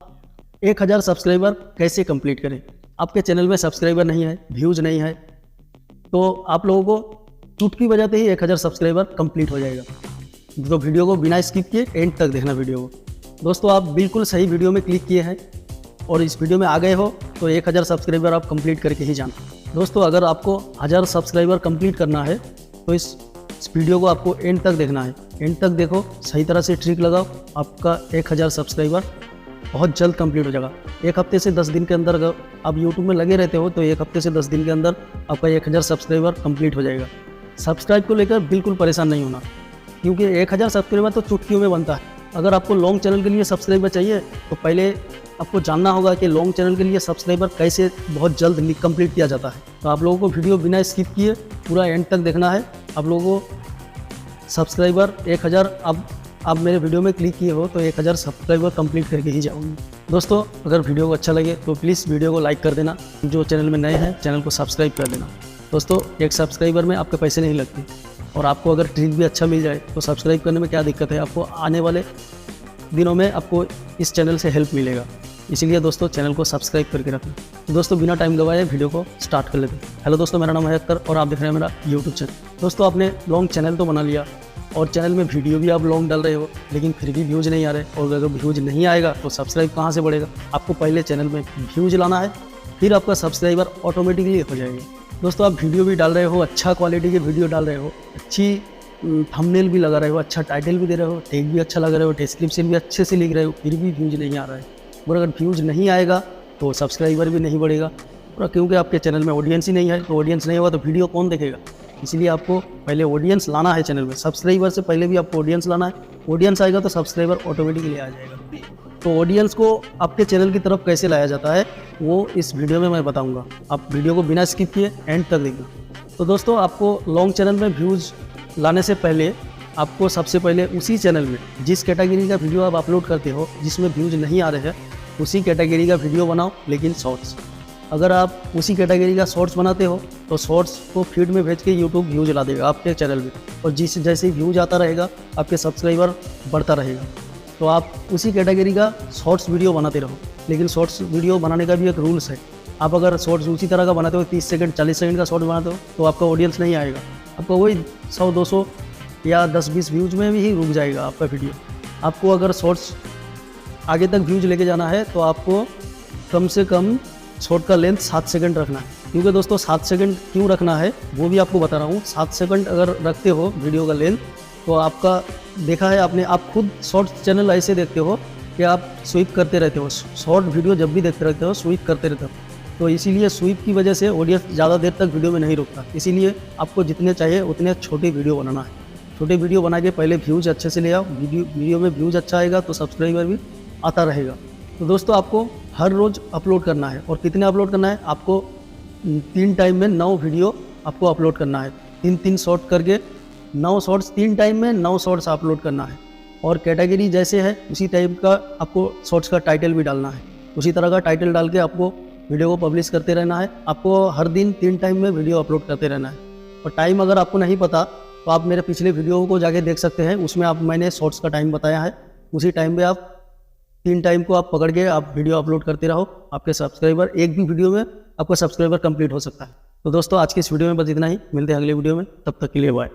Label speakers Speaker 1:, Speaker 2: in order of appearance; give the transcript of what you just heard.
Speaker 1: 1000 subscriber कैसे complete करें। आपके चैनल में सब्सक्राइबर नहीं है, व्यूज़ नहीं है, तो आप लोगों को चुटकी बजाते ही 1000 सब्सक्राइबर कंप्लीट हो जाएगा। तो वीडियो को बिना स्किप किए एंड तक देखना वीडियो को। दोस्तों आप बिल्कुल सही वीडियो में क्लिक किए हैं और इस वीडियो में आ गए हो तो 1000 सब्सक्राइबर आप कंप्लीट करके ही जाना। दोस्तों अगर आपको 1000 सब्सक्राइबर कंप्लीट करना है तो इस वीडियो को आपको एंड तक देखना है। एंड तक देखो, सही तरह से ट्रिक लगाओ, आपका 1000 सब्सक्राइबर बहुत जल्द कंप्लीट हो जाएगा। एक हफ्ते से 10 दिन के अंदर अगर आप यूट्यूब में लगे रहते हो तो एक हफ्ते से 10 दिन के अंदर आपका 1000 सब्सक्राइबर कंप्लीट हो जाएगा। सब्सक्राइब को लेकर बिल्कुल परेशान नहीं होना, क्योंकि 1000 सब्सक्राइबर तो चुटकियों में बनता है। अगर आपको लॉन्ग चैनल के लिए सब्सक्राइबर चाहिए तो पहले आपको जानना होगा कि लॉन्ग चैनल के लिए सब्सक्राइबर कैसे बहुत जल्द कंप्लीट किया जाता है। तो आप लोगों को वीडियो बिना स्किप किए पूरा एंड तक देखना है। आप लोगों को सब्सक्राइबर 1000 आप मेरे वीडियो में क्लिक किए हो तो 1000 सब्सक्राइबर कंप्लीट करके ही जाऊँगी। दोस्तों अगर वीडियो को अच्छा लगे तो प्लीज़ वीडियो को लाइक कर देना। जो चैनल में नए हैं चैनल को सब्सक्राइब कर देना। दोस्तों एक सब्सक्राइबर में आपके पैसे नहीं लगते और आपको अगर ट्रिक भी अच्छा मिल जाए तो सब्सक्राइब करने में क्या दिक्कत है। आपको आने वाले दिनों में आपको इस चैनल से हेल्प मिलेगा, इसीलिए दोस्तों चैनल को सब्सक्राइब करके रखें। तो दोस्तों बिना टाइम गवाए वीडियो को स्टार्ट कर लेते हैं। हेलो दोस्तों, मेरा नाम है अख्तर और आप देख रहे हैं मेरा यूट्यूब चैनल। दोस्तों आपने लॉन्ग चैनल तो बना लिया और चैनल में वीडियो भी आप लॉन्ग डाल रहे हो, लेकिन फिर भी व्यूज़ नहीं आ रहे। और अगर व्यूज़ नहीं आएगा तो सब्सक्राइब कहाँ से बढ़ेगा। आपको पहले चैनल में व्यूज़ लाना है, फिर आपका सब्सक्राइबर ऑटोमेटिकली हो जाएगा। दोस्तों आप वीडियो भी डाल रहे हो, अच्छा क्वालिटी के वीडियो डाल रहे हो, अच्छी थंबनेल भी लगा रहे हो, अच्छा टाइटल भी दे रहे हो, टैग भी अच्छा लगा रहे हो, डिस्क्रिप्शन भी अच्छे से लिख रहे हो, फिर भी व्यूज़ नहीं आ रहा है। और अगर व्यूज़ नहीं आएगा तो सब्सक्राइबर भी नहीं बढ़ेगा, और क्योंकि आपके चैनल में ऑडियंस ही नहीं है। तो ऑडियंस नहीं होगा तो वीडियो कौन देखेगा। इसलिए आपको पहले ऑडियंस लाना है चैनल में। सब्सक्राइबर से पहले भी आपको ऑडियंस लाना है। ऑडियंस आएगा तो सब्सक्राइबर ऑटोमेटिकली आ जाएगा। तो ऑडियंस को आपके चैनल की तरफ कैसे लाया जाता है वो इस वीडियो में मैं बताऊंगा। आप वीडियो को बिना स्किप किए एंड तक देखना। तो दोस्तों आपको लॉन्ग चैनल में व्यूज़ लाने से पहले आपको सबसे पहले उसी चैनल में जिस कैटेगरी का वीडियो आप अपलोड करते हो जिसमें व्यूज़ नहीं आ रहे हैं उसी कैटेगरी का वीडियो बनाओ, लेकिन शॉर्ट्स। अगर आप उसी कैटेगरी का शॉर्ट्स बनाते हो तो शॉर्ट्स को फीड में भेज के यूट्यूब व्यूज़ ला देगा आपके चैनल में, और जैसे व्यूज़ आता रहेगा आपके सब्सक्राइबर बढ़ता रहेगा। तो आप उसी कैटेगरी का शॉर्ट्स वीडियो बनाते रहो। लेकिन शॉर्ट्स वीडियो बनाने का भी एक रूल्स है। आप अगर शॉर्ट्स उसी तरह का बनाते हो, 30 सेकंड 40 सेकंड का शॉर्ट बनाते हो, तो आपका ऑडियंस नहीं आएगा। आपको वही 100-200 या 10-20 व्यूज़ में भी ही रुक जाएगा आपका वीडियो। आपको अगर शॉर्ट्स आगे तक व्यूज़ लेके जाना है तो आपको कम से कम शॉर्ट का लेंथ 7 सेकंड रखना है। क्योंकि दोस्तों 7 सेकंड क्यों रखना है वो भी आपको बता रहा हूँ। 7 सेकंड अगर रखते हो वीडियो का लेंथ तो आपका देखा है आपने, आप खुद शॉर्ट चैनल ऐसे देखते हो कि आप स्वीप करते रहते हो। शॉर्ट वीडियो जब भी देखते रहते हो स्वीप करते रहते हो, तो इसीलिए स्वीप की वजह से ऑडियंस ज़्यादा देर तक वीडियो में नहीं रुकता। इसीलिए आपको जितने चाहिए उतने छोटे वीडियो बनाना है। छोटे वीडियो बना के पहले व्यूज़ अच्छे से ले आओ। वीडियो में व्यूज़ अच्छा आएगा तो सब्सक्राइबर भी आता रहेगा। तो दोस्तों आपको हर रोज़ अपलोड करना है। और कितने अपलोड करना है, आपको 3 टाइम में 9 वीडियो आपको अपलोड करना है। 3-3 शॉर्ट करके 9 शॉर्ट्स, 3 टाइम में 9 शॉर्ट्स अपलोड करना है। और कैटेगरी जैसे है उसी टाइप का आपको शॉर्ट्स का टाइटल भी डालना है। उसी तरह का टाइटल डाल के आपको वीडियो को पब्लिश करते रहना है। आपको हर दिन 3 टाइम में वीडियो अपलोड करते रहना है। और टाइम अगर आपको नहीं पता तो आप मेरे पिछले वीडियो को जाके देख सकते हैं, उसमें मैंने शॉर्ट्स का टाइम बताया है। उसी टाइम पे आप 3 टाइम को आप पकड़ के आप वीडियो अपलोड करते रहो। आपके सब्सक्राइबर एक भी वीडियो में आपका सब्सक्राइबर कंप्लीट हो सकता है। तो दोस्तों आज की इस वीडियो में बस इतना ही। मिलते हैं अगले वीडियो में, तब तक के लिए बाय।